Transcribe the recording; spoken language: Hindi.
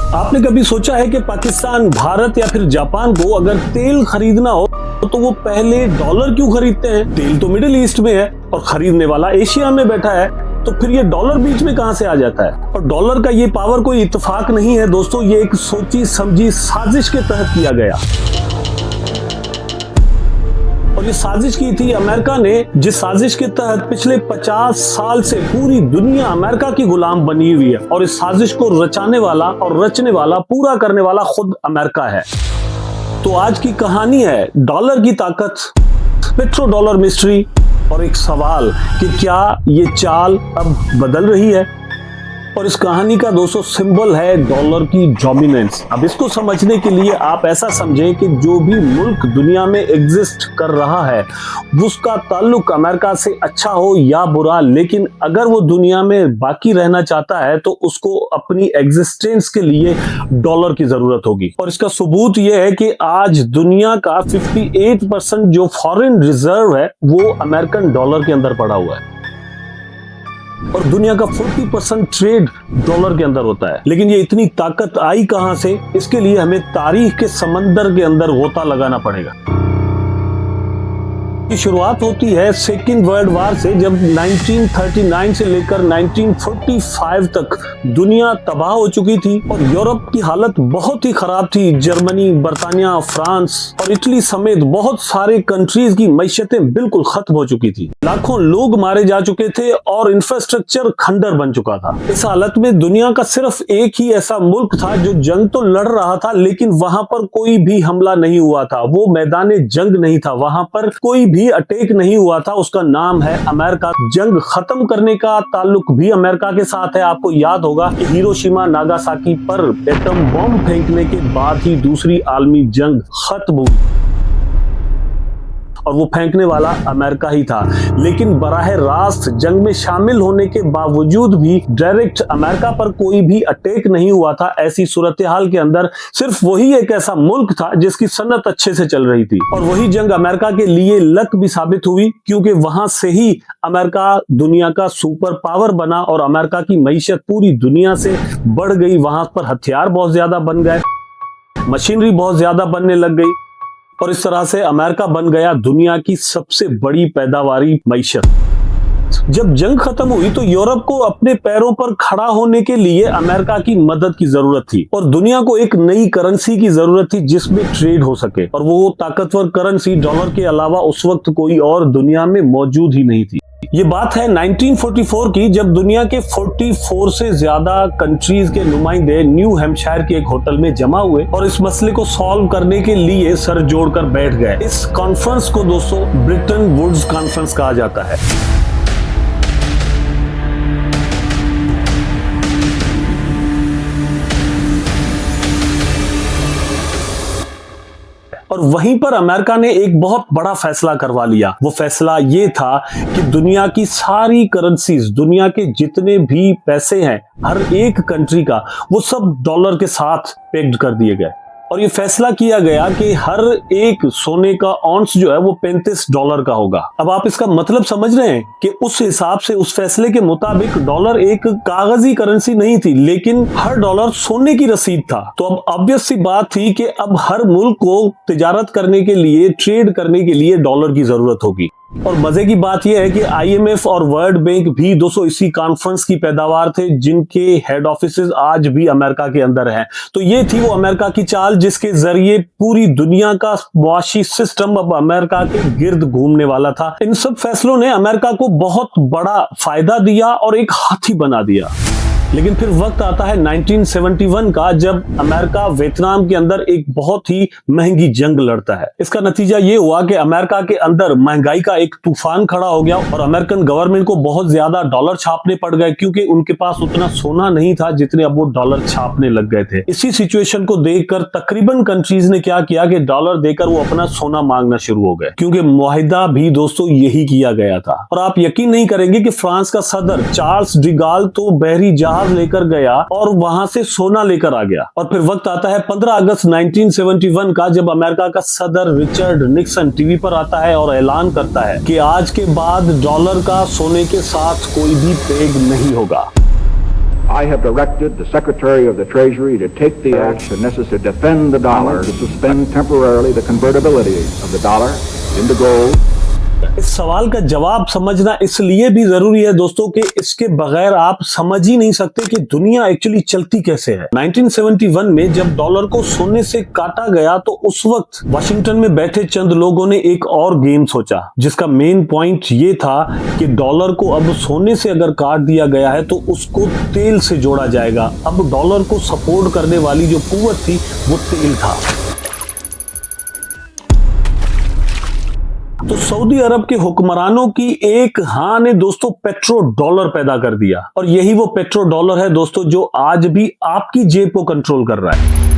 आपने कभी सोचा है कि पाकिस्तान, भारत या फिर जापान को अगर तेल खरीदना हो तो वो पहले डॉलर क्यों खरीदते हैं? तेल तो मिडिल ईस्ट में है और खरीदने वाला एशिया में बैठा है, तो फिर ये डॉलर बीच में कहां से आ जाता है? और डॉलर का ये पावर कोई इत्तेफाक नहीं है दोस्तों, ये एक सोची समझी साजिश के तहत किया गया। और ये साजिश की थी अमेरिका ने, जिस साजिश के तहत पिछले 50 साल से पूरी दुनिया अमेरिका की गुलाम बनी हुई है। और इस साजिश को रचाने वाला और रचने वाला, पूरा करने वाला खुद अमेरिका है। तो आज की कहानी है डॉलर की ताकत, पेट्रो डॉलर मिस्ट्री और एक सवाल कि क्या ये चाल अब बदल रही है। और इस कहानी का दोस्तों सिंबल है डॉलर की डोमिनेंस। अब इसको समझने के लिए आप ऐसा समझें कि जो भी मुल्क दुनिया में एग्जिस्ट कर रहा है उसका ताल्लुक अमेरिका से अच्छा हो या बुरा, लेकिन अगर वो दुनिया में बाकी रहना चाहता है तो उसको अपनी एग्जिस्टेंस के लिए डॉलर की जरूरत होगी। और इसका सबूत ये है कि आज दुनिया का 58% जो फॉरेन रिजर्व है वो अमेरिकन डॉलर के अंदर पड़ा हुआ है और दुनिया का 40% ट्रेड डॉलर के अंदर होता है। लेकिन ये इतनी ताकत आई कहां से, इसके लिए हमें तारीख के समंदर के अंदर गोता लगाना पड़ेगा। की शुरुआत होती है सेकेंड वर्ल्ड वार से, जब 1939 से लेकर 1945 तक दुनिया तबाह हो चुकी थी और यूरोप की हालत बहुत ही खराब थी। जर्मनी, बर्तानिया, फ्रांस और इटली समेत बहुत सारे कंट्रीज की मईशतें बिल्कुल खत्म हो चुकी थी। लाखों लोग मारे जा चुके थे और इंफ्रास्ट्रक्चर खंडर बन चुका था। इस हालत में दुनिया का सिर्फ एक ही ऐसा मुल्क था जो जंग तो लड़ रहा था, लेकिन वहां पर कोई भी हमला नहीं हुआ था, वो मैदान जंग नहीं था, वहां पर कोई भी अटैक नहीं हुआ था। उसका नाम है अमेरिका। जंग खत्म करने का ताल्लुक भी अमेरिका के साथ है। आपको याद होगा कि हिरोशिमा नागासाकी पर एटम बम फेंकने के बाद ही दूसरी आलमी जंग खत्म हुई और वो फेंकने वाला अमेरिका ही था। लेकिन बराह रास्त जंग में शामिल होने के बावजूद भी डायरेक्ट अमेरिका पर कोई भी अटैक नहीं हुआ था। ऐसी सूरत हाल के अंदर सिर्फ वही एक ऐसा मुल्क था जिसकी सनत अच्छे से चल रही थी। और वही जंग अमेरिका के लिए लक भी साबित हुई, क्योंकि वहां से ही अमेरिका दुनिया का सुपर पावर बना और अमेरिका की मईशत पूरी दुनिया से बढ़ गई। वहां पर हथियार बहुत ज्यादा बन गए, मशीनरी बहुत ज्यादा बनने लग गई और इस तरह से अमेरिका बन गया दुनिया की सबसे बड़ी पैदावारी मईशत। जब जंग खत्म हुई तो यूरोप को अपने पैरों पर खड़ा होने के लिए अमेरिका की मदद की जरूरत थी और दुनिया को एक नई करेंसी की जरूरत थी जिसमें ट्रेड हो सके। और वो ताकतवर करेंसी डॉलर के अलावा उस वक्त कोई और दुनिया में मौजूद ही नहीं थी। ये बात है 1944 की, जब दुनिया के 44 से ज्यादा कंट्रीज के नुमाइंदे न्यू हैम्पशायर के एक होटल में जमा हुए और इस मसले को सॉल्व करने के लिए सर जोड़कर बैठ गए। इस कॉन्फ्रेंस को दोस्तों ब्रिटन वुड्स कॉन्फ्रेंस कहा जाता है। और वहीं पर अमेरिका ने एक बहुत बड़ा फैसला करवा लिया। वो फैसला ये था कि दुनिया की सारी करेंसीज, दुनिया के जितने भी पैसे हैं हर एक कंट्री का, वो सब डॉलर के साथ पेग्ड कर दिए गए। और ये फैसला किया गया कि हर एक सोने का ऑन्स जो है वो $35 का होगा। अब आप इसका मतलब समझ रहे हैं कि उस हिसाब से, उस फैसले के मुताबिक डॉलर एक कागजी करेंसी नहीं थी, लेकिन हर डॉलर सोने की रसीद था। तो अब ऑब्वियस सी बात थी कि अब हर मुल्क को तिजारत करने के लिए, ट्रेड करने के लिए डॉलर की जरूरत होगी। और मजे की बात यह है कि IMF और वर्ल्ड बैंक भी दोस्तों इसी कॉन्फ्रेंस की पैदावार थे, जिनके हेड ऑफिसेज आज भी अमेरिका के अंदर हैं। तो ये थी वो अमेरिका की चाल जिसके जरिए पूरी दुनिया का मुआशी सिस्टम अब अमेरिका के गिर्द घूमने वाला था। इन सब फैसलों ने अमेरिका को बहुत बड़ा फायदा दिया और एक हाथी बना दिया। लेकिन फिर वक्त आता है 1971 का, जब अमेरिका वियतनाम के अंदर एक बहुत ही महंगी जंग लड़ता है। इसका नतीजा ये हुआ कि अमेरिका के अंदर महंगाई का एक तूफान खड़ा हो गया और अमेरिकन गवर्नमेंट को बहुत ज्यादा डॉलर छापने पड़ गए, क्योंकि उनके पास उतना सोना नहीं था जितने अब वो डॉलर छापने लग गए थे। इसी सिचुएशन को देखकर तकरीबन कंट्रीज ने क्या किया कि डॉलर देकर वो अपना सोना मांगना शुरू हो गए, क्योंकि मुआहिदा भी दोस्तों यही किया गया था। और आप यकीन नहीं करेंगे कि फ्रांस का सदर चार्ल्स डिगाल तो बहरी जहाज लेकर गया और वहां से सोना लेकर आ गया। और फिर वक्त आता है 15 अगस्त 1971 का, जब अमेरिका का सदर रिचर्ड निक्सन टीवी पर आता है और ऐलान करता है कि आज के बाद डॉलर का सोने के साथ कोई भी पेग नहीं होगा। I have directed the Secretary of the Treasury to take the action necessary to defend the dollar, to suspend temporarily the convertibility of the dollar into gold. इस सवाल का जवाब समझना इसलिए भी जरूरी है दोस्तों कि इसके बगैर आप समझ ही नहीं सकते कि दुनिया एक्चुअली चलती कैसे है। 1971 में जब डॉलर को सोने से काटा गया तो उस वक्त वाशिंगटन में बैठे चंद लोगों ने एक और गेम सोचा, जिसका मेन पॉइंट ये था कि डॉलर को अब सोने से अगर काट दिया गया है तो उसको तेल से जोड़ा जाएगा। अब डॉलर को सपोर्ट करने वाली जो कुव्वत थी वो तेल था। तो सऊदी अरब के हुक्मरानों की एक हाँ ने दोस्तों पेट्रो डॉलर पैदा कर दिया, और यही वो पेट्रो डॉलर है दोस्तों जो आज भी आपकी जेब को कंट्रोल कर रहा है।